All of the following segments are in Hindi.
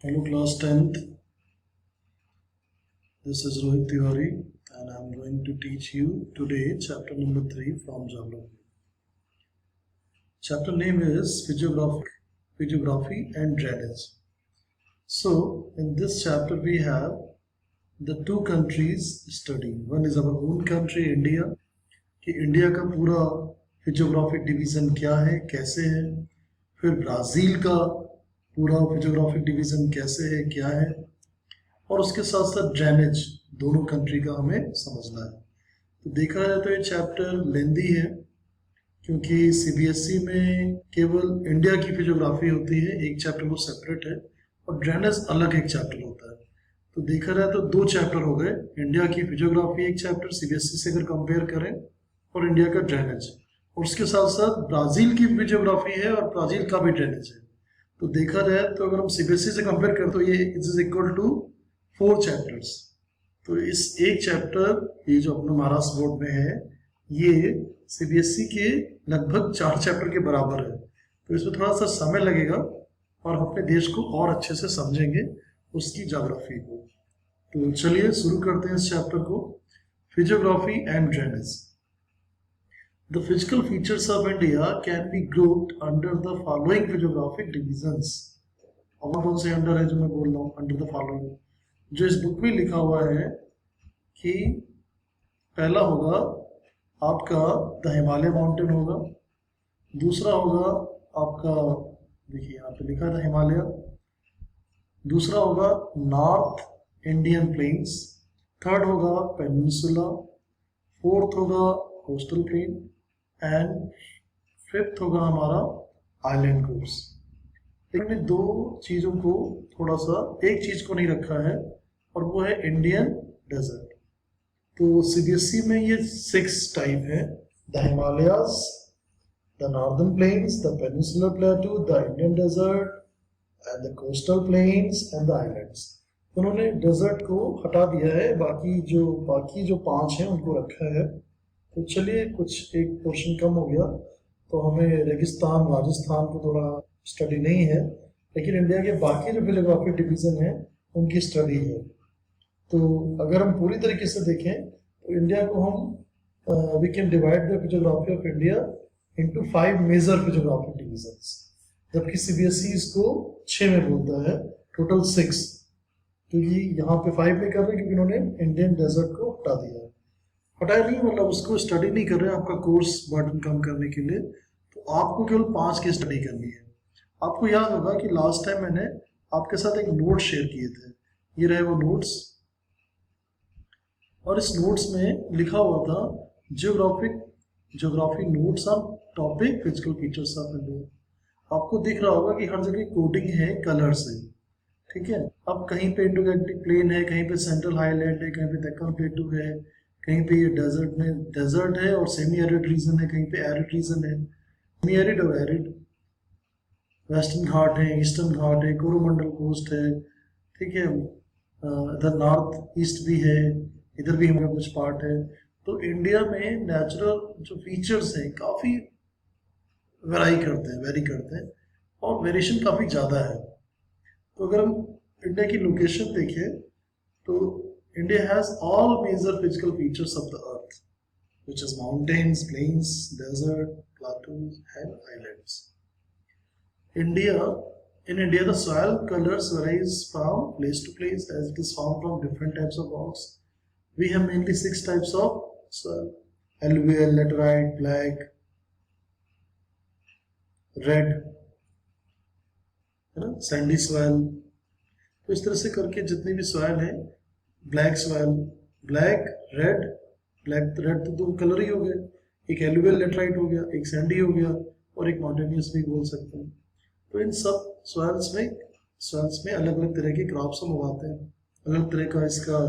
Hello class 10th, this is Rohit Tiwari and I am going to teach you today chapter number 3 from geography. Chapter name is Physiography and Drainage. So in this chapter we have the two countries study. One is our own country India, कि इंडिया का पूरा फिजियोग्राफिक डिवीज़न क्या है, कैसे है. फिर ब्राज़ील का पूरा फिजियोग्राफिक डिवीज़न कैसे है, क्या है, और उसके साथ साथ ड्रेनेज दोनों कंट्री का हमें समझना है. तो देखा जाए तो ये चैप्टर लेंदी है क्योंकि सीबीएसई में केवल इंडिया की फिजियोग्राफी होती है, एक चैप्टर वो सेपरेट है और ड्रेनेज अलग एक चैप्टर होता है. तो देखा जाए तो दो चैप्टर हो गए, इंडिया की फिजियोग्राफी एक चैप्टर सीबीएसई से अगर कंपेयर करें और इंडिया का ड्रेनेज, और उसके साथ साथ ब्राज़ील की फिजियोग्राफी है और ब्राज़ील का भी ड्रेनेज है. तो देखा जाए तो अगर हम सीबीएसई से कंपेयर करें तो ये इज इक्वल टू 4 चैप्टर्स. तो इस एक चैप्टर ये जो अपना महाराष्ट्र बोर्ड में है ये सीबीएसई के लगभग 4 चैप्टर के बराबर है. तो इसमें थोड़ा सा समय लगेगा और हम अपने देश को और अच्छे से समझेंगे उसकी ज्योग्राफी को. तो चलिए शुरू करते हैं इस चैप्टर को. Physiography and drainage. The physical features of India can be grouped under the following physiographic divisions. और कौन से अंडर है जो मैं बोल रहा हूँ, अंडर द फॉलोइंग, जो इस बुक में लिखा हुआ है कि पहला होगा आपका द हिमालय माउंटेन होगा, दूसरा होगा आपका, देखिए यहाँ पे लिखा है द हिमालय, दूसरा होगा नॉर्थ इंडियन प्लेन्स, थर्ड होगा पेनिनसुला, फोर्थ होगा कोस्टल प्लेन एंड फिफ्थ होगा हमारा आइलैंड ग्रुप्स. लेकिन दो चीज़ों को थोड़ा सा, एक चीज़ को नहीं रखा है और वो है इंडियन डेजर्ट. तो सीबीएसई में ये 6 टाइप है, the Himalayas, the northern plains, the peninsular plateau, the Indian desert and the coastal plains and the islands. उन्होंने डेजर्ट को हटा दिया है, बाकी जो 5 हैं उनको रखा है. तो चलिए कुछ एक पोर्शन कम हो गया, तो हमें रेगिस्तान राजस्थान को थोड़ा स्टडी नहीं है, लेकिन इंडिया के बाकी जो फिजियोग्राफिक डिवीज़न है उनकी स्टडी है. तो अगर हम पूरी तरीके से देखें तो इंडिया को हम we can divide the physiography of India into 5 major physiographic divisions, जबकि सीबीएसई इसको 6 में बोलता है, टोटल 6. क्योंकि यहाँ पे 5 में कर रहे हैं क्योंकि इन्होंने इंडियन डेजर्ट को हटा दिया है. हटाया नहीं मतलब उसको स्टडी नहीं कर रहे हैं, आपका कोर्स बर्डन कम करने के लिए. तो आपको केवल 5 की स्टडी करनी है. आपको याद होगा कि लास्ट टाइम मैंने आपके साथ एक नोट शेयर किए थे, ये रहे वो नोट्स, और इस नोट्स में लिखा हुआ था geography notes on topic physical features of India. आपको दिख रहा होगा कि हर जगह कोडिंग है कलर से, ठीक है. अब कहीं पे इंडोगैंटिक प्लेन है, कहीं पे सेंट्रल हाईलैंड है, कहीं पे दक्कन प्लेटू है, कहीं पे ये डेजर्ट है और सेमी एरिड रीजन है, कहीं पे एरिड रीजन है, सेमी एरिड और एरिड. वेस्टर्न घाट है, ईस्टर्न घाट है, कोरोमंडल कोस्ट है, ठीक है. इधर नॉर्थ ईस्ट भी है, इधर भी हमारा कुछ पार्ट है. तो इंडिया में नेचुरल जो फीचर्स हैं काफ़ी वेरी करते हैं और वेरिएशन काफ़ी ज़्यादा है. तो अगर हम इंडिया की लोकेशन देखें तो India has all major physical features of the earth, which is mountains, plains, desert, plateaus and islands. In India, the soil colors varies from place to place as it is formed from different types of rocks. We have mainly 6 types of soil: alluvial, laterite, black, red, है ना, sandy soil. तो इस तरह से करके जितनी भी soil है, ब्लैक सॉइल, ब्लैक रेड तो 2 कलर ही हो गए, एक एलुवियल लेटराइट हो गया, एक सैंडी हो गया और एक माउंटेनियस भी बोल सकते हैं. तो इन सब सॉइल्स में अलग अलग तरह के क्रॉप्स हम उगाते हैं, अलग तरह का इसका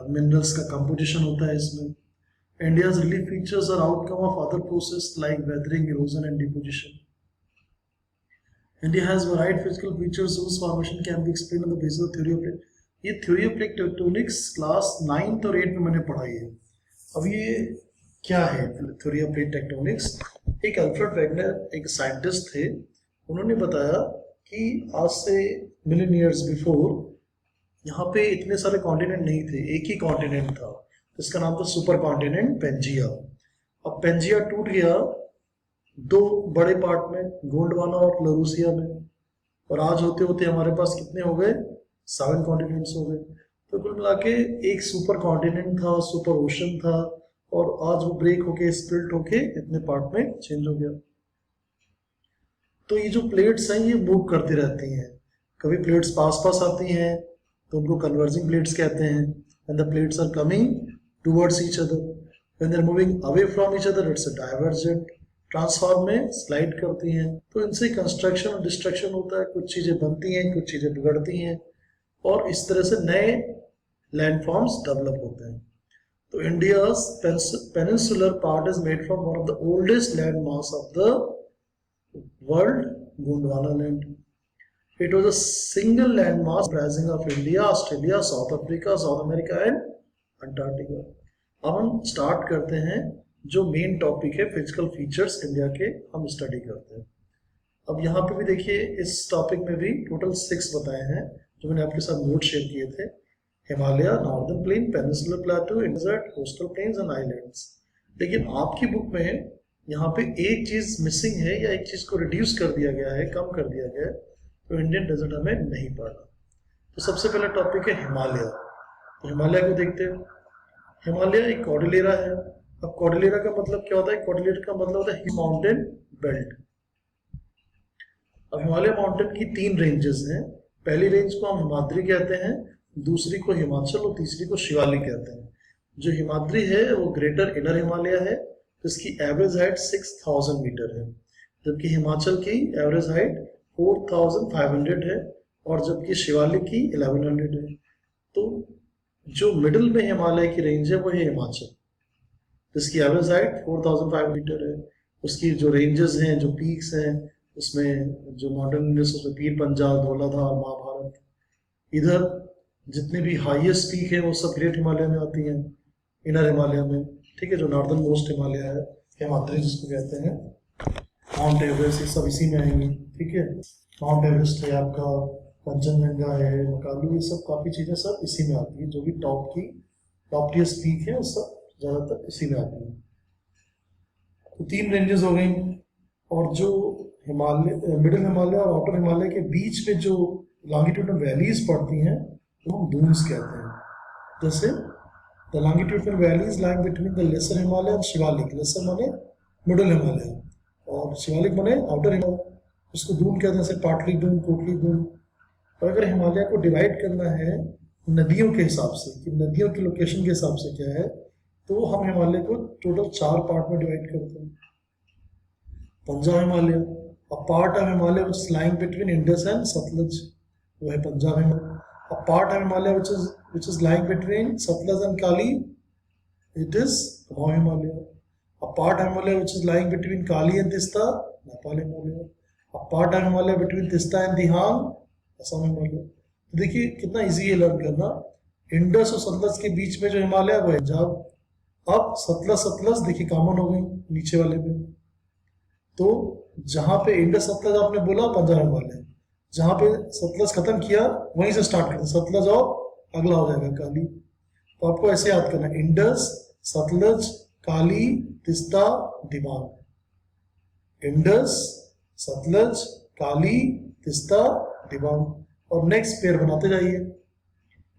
मिनरल्स का कंपोजिशन होता है इसमें. India's relief features are outcome of other process like weathering, erosion and deposition. India has varied physical features whose formation can be explained on the basis of theory of plate. ये theory of plate tectonics class 9th और 8th में मैंने पढ़ाई है. अब ये क्या है थ्योरी ऑफ प्लेट टेक्टोनिक्स? एक अल्फ्रेड वेगनर एक साइंटिस्ट थे, उन्होंने बताया कि आज से मिलियन ईयर्स बिफोर यहाँ पे इतने सारे कॉन्टिनेंट नहीं थे, एक ही कॉन्टिनेंट था, इसका नाम था सुपर कॉन्टिनेंट पेंजिया। अब पेंजिया टूट गया दो बड़े पार्ट में, गोंडवाना और लरूसिया में, और आज होते होते हमारे पास कितने हो गए, 7 कॉन्टिनेंट्स हो गए। तो कुल मिला के एक सुपर कॉन्टिनेंट था, सुपर ओशन था, और आज वो ब्रेक होके स्प्लिट होके इतने पार्ट में चेंज हो गया। तो ये जो प्लेट्स हैं ये मूव करती रहती हैं, कभी प्लेट्स पास पास आती हैं तो उनको कन्वर्जिंग प्लेट्स कहते हैं, and the plates are coming towards each other, when they are moving away from each other it's a divergent, transform में स्लाइड करती हैं। तो इनसे कंस्ट्रक्शन और डिस्ट्रक्शन होता है, कुछ चीजें बनती हैं, कुछ चीजें बिगड़ती हैं, और इस तरह से नए लैंडफॉर्म्स डेवलप होते हैं। तो India's peninsular part is made from one of the oldest land mass of the world, Gondwana land. It was a single landmass comprising of India, Australia, South Africa, South America and Antarctica. अब हम स्टार्ट करते हैं जो मेन टॉपिक है, फिजिकल फीचर्स इंडिया के हम स्टडी करते हैं। अब यहाँ पे भी देखिए, इस टॉपिक में भी टोटल 6 बताए हैं जो मैंने आपके साथ नोट शेयर किए थे। Himalaya, northern plain, peninsular plateau, desert, coastal plains and islands. लेकिन आपकी बुक में यहाँ पे एक चीज मिसिंग है, या एक चीज को रिड्यूस कर दिया गया है, कम कर दिया गया है, तो इंडियन डेजर्ट हमें नहीं पढ़ना। तो सबसे पहला टॉपिक है हिमालय। तो हिमालय को देखते हैं। हिमालय एक कॉर्डिलेरा है। अब कॉर्डिलेरा का मतलब क्या होता है? कॉर्डिलेरा का मतलब होता है माउंटेन बेल्ट। अब हिमालय माउंटेन की 3 रेंजेस हैं। पहली रेंज को हम हिमाद्री कहते हैं, दूसरी को हिमाचल और तीसरी को शिवालिक कहते हैं। जो हिमाद्री है वो ग्रेटर इनर हिमालय है, इसकी एवरेज हाइट 6000 मीटर है, जबकि हिमाचल की एवरेज हाइट 4500 है, और जबकि शिवालिक की 1100 है। तो जो मिडिल में हिमालय की रेंज है वो है हिमाचल, जिसकी एवरेज हाइट 4500 मीटर है। उसकी जो रेंजेस हैं, जो पीक्स हैं, उसमें जो मॉडर्न रेंजेस, उसमें पीर पंजाल, धौलाधार, महाभारत, इधर जितने भी हाईएस्ट पीक है वो सब ग्रेट हिमालय में आती हैं, इनर हिमालय में, ठीक है, जो नॉर्दर्न मोस्ट हिमालय है, हिमाद्री जिसको कहते हैं, माउंट एवरेस्ट, ये सब इसी में आएंगे, ठीक है। माउंट एवरेस्ट है आपका, कंचनजंगा है, मकालू, ये सब काफ़ी चीज़ें सब इसी में आती है। जो भी टॉपटियस्ट पीक है वो सब ज़्यादातर इसी में आती है। तो 3 रेंजेस हो गई, और जो हिमालय, मिडिल हिमालय और आउटर हिमालय के बीच में जो लॉन्गिट्यूडनल वैलीज पड़ती हैं वो हम डून्स कहते हैं। जैसे the longitudinal valleys lying between the lesser Himalaya and Shivalik. Lesser माने मिडिल हिमालय और शिवालिक माने आउटर हिमालय, उसको दून कहते हैं, जैसे पाटली दून, कोटली दून। और अगर हिमालय को डिवाइड करना है नदियों के हिसाब से, कि नदियों की लोकेशन के हिसाब से क्या है, तो हम हिमालय को टोटल 4 पार्ट में डिवाइड करते हैं। Punjab Himalaya, a part of Himalaya which is lying between Indus and Sutlej, वो है Punjab Himalaya. A part of Himalaya which is lying between Sutlej and Kali, it is Kumaon Himalaya. A part of Himalaya which is lying between Kali and Tista, Nepal Himalaya. A part of Himalaya between Tista and Dihang, Assam Himalaya. तो देखिए कितना इजी है लर्न करना। इंडस और सतलज के बीच में जो हिमालय वो है पंजाब। अब सतलज देखिए कॉमन हो गई नीचे वाले में, तो जहां पे इंडस सतलज आपने बोला पंजाब हिमालय, जहां पे सतलज खत्म किया वहीं से स्टार्ट करते, सतलज और अगला हो जाएगा काली। तो आपको ऐसे याद करना, इंडस, सतलज, काली, तिस्ता, दिबांग। इंडस, सतलज, काली, तिस्ता, दिबांग, और नेक्स्ट पेयर बनाते जाइए।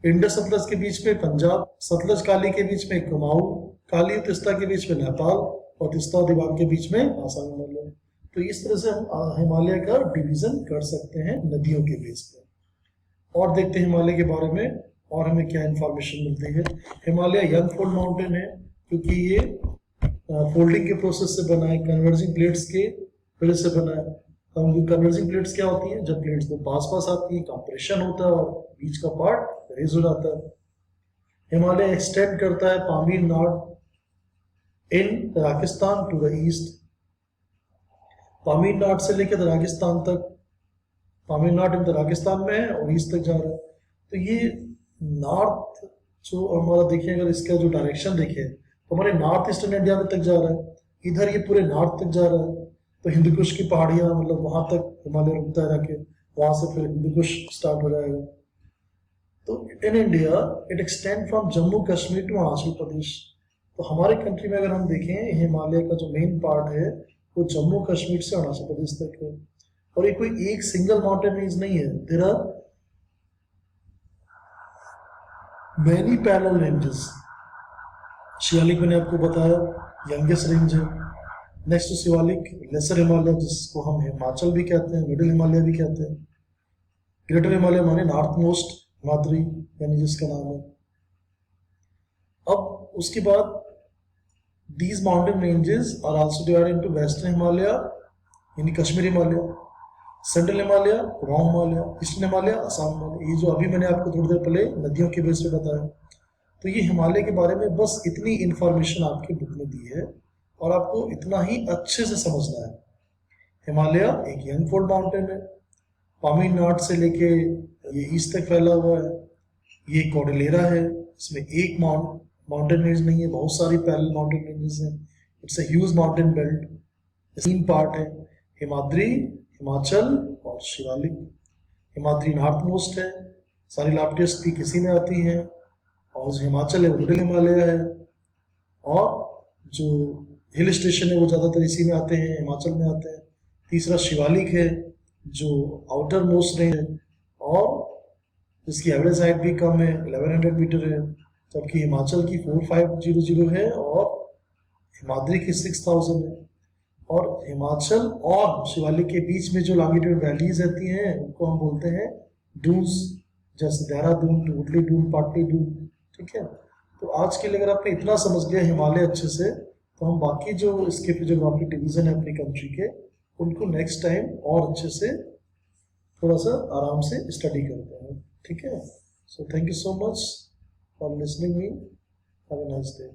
इंडस सतलज के बीच में पंजाब, सतलज काली के बीच में कुमाऊं, काली तिस्ता के बीच में नेपाल, और तिस्ता और दिबांग के बीच में आसाम हिमालय। तो इस तरह से हम हिमालय का डिवीजन कर सकते हैं नदियों के बेस पर। और देखते हैं हिमालय के बारे में और हमें क्या इंफॉर्मेशन मिलती है। हिमालय यंग फोल्ड माउंटेन है, क्योंकि ये फोल्डिंग के प्रोसेस से बना है, कन्वर्जिंग प्लेट्स के वजह से बना है। कन्वर्जिंग प्लेट्स क्या होती हैं? जब प्लेट्स दो पास पास आती है, कंप्रेशन होता है और बीच का पार्ट रेज हो जाता है। हिमालय एक्सटेंड करता है Pamir north in Tajikistan to the east. Pamir north से लेकर तजाकिस्तान तक, पामीर नॉर्थ इन तजाकिस्तान में है और ईस्ट तक जा रहा है। तो ये नॉर्थ जो हमारा देखिए, अगर इसका जो डायरेक्शन देखें तो हमारे नॉर्थ ईस्टर्न इंडिया में तक जा रहा है, इधर ये पूरे नॉर्थ तक जा रहा है। तो हिंदुकुश की पहाड़ियाँ, मतलब वहां तक हिमालय रुकता है जाके, वहां से फिर हिंदू कुश स्टार्ट हो जाएगा। तो in India it extend from Jammu Kashmir to Arunachal Pradesh. तो हमारे कंट्री में अगर हम देखें, हिमालय का जो मेन पार्ट है वो जम्मू कश्मीर से अरुणाचल प्रदेश तक है। और ये कोई एक सिंगल माउंटेन रेंज नहीं है, there are many parallel ranges. Shivalik मैंने आपको बताया यंगेस्ट रेंज है। Next to Shivalik lesser Himalaya, जिसको हम हिमाचल भी कहते हैं, मिडिल हिमालय भी कहते हैं। ग्रेटर हिमालय माने नॉर्थ मोस्ट हिमाद्री, यानी जिसका नाम है। अब उसके बाद these mountain ranges are also divided into western Himalaya यानी कश्मीर हिमालय, सेंट्रल हिमालय कुमाऊं हिमालय, ईस्टर्न हिमालय असम हिमालय। ये जो अभी मैंने आपको थोड़ी देर पहले नदियों के बेस पे बताया, तो ये हिमालय के बारे में बस इतनी इंफॉर्मेशन आपकी बुक में दी है और आपको इतना ही अच्छे से समझना है। हिमालय एक यंग फोल्ड माउंटेन है, पामीर नॉर्थ से लेके ये ईस्ट तक फैला हुआ है। ये कॉर्डिलेरा है, इसमें एक माउंटेन रेंज नहीं है, बहुत सारी पैरेलल माउंटेन रेंजेस हैं। It's a huge mountain belt. तीन पार्ट है, हिमाद्री, हिमाचल और शिवालिक। हिमाद्री नॉर्थ मोस्ट है, सारी लाफ्टियस्ट पीक इसी में आती हैं, और जो हिमाचल है वो मिडिल हिमालय है, और जो हिल स्टेशन है वो ज़्यादातर इसी में आते हैं, हिमाचल में आते हैं। तीसरा शिवालिक है जो आउटर मोस्ट रेंज है और जिसकी एवरेज हाइट भी कम है, 1100 मीटर है, जबकि हिमाचल की 4500 है और हिमाद्री की 6000 है। और हिमाचल और शिवालिक के बीच में जो लॉन्गिट्यूड वैलीज रहती हैं उनको हम बोलते हैं डून्स, जैसे देहरादून, टूटली डून, पाटली डून। ठीक है, तो आज के लिए अगर आपने इतना समझ लिया हिमालय अच्छे से, तो हम बाकी जो इसके फिजियोग्राफिक डिवीजन है अपनी कंट्री के, उनको नेक्स्ट टाइम और अच्छे से थोड़ा सा आराम से स्टडी करते हैं। ठीक है, so thank you so much for listening me, have a nice day.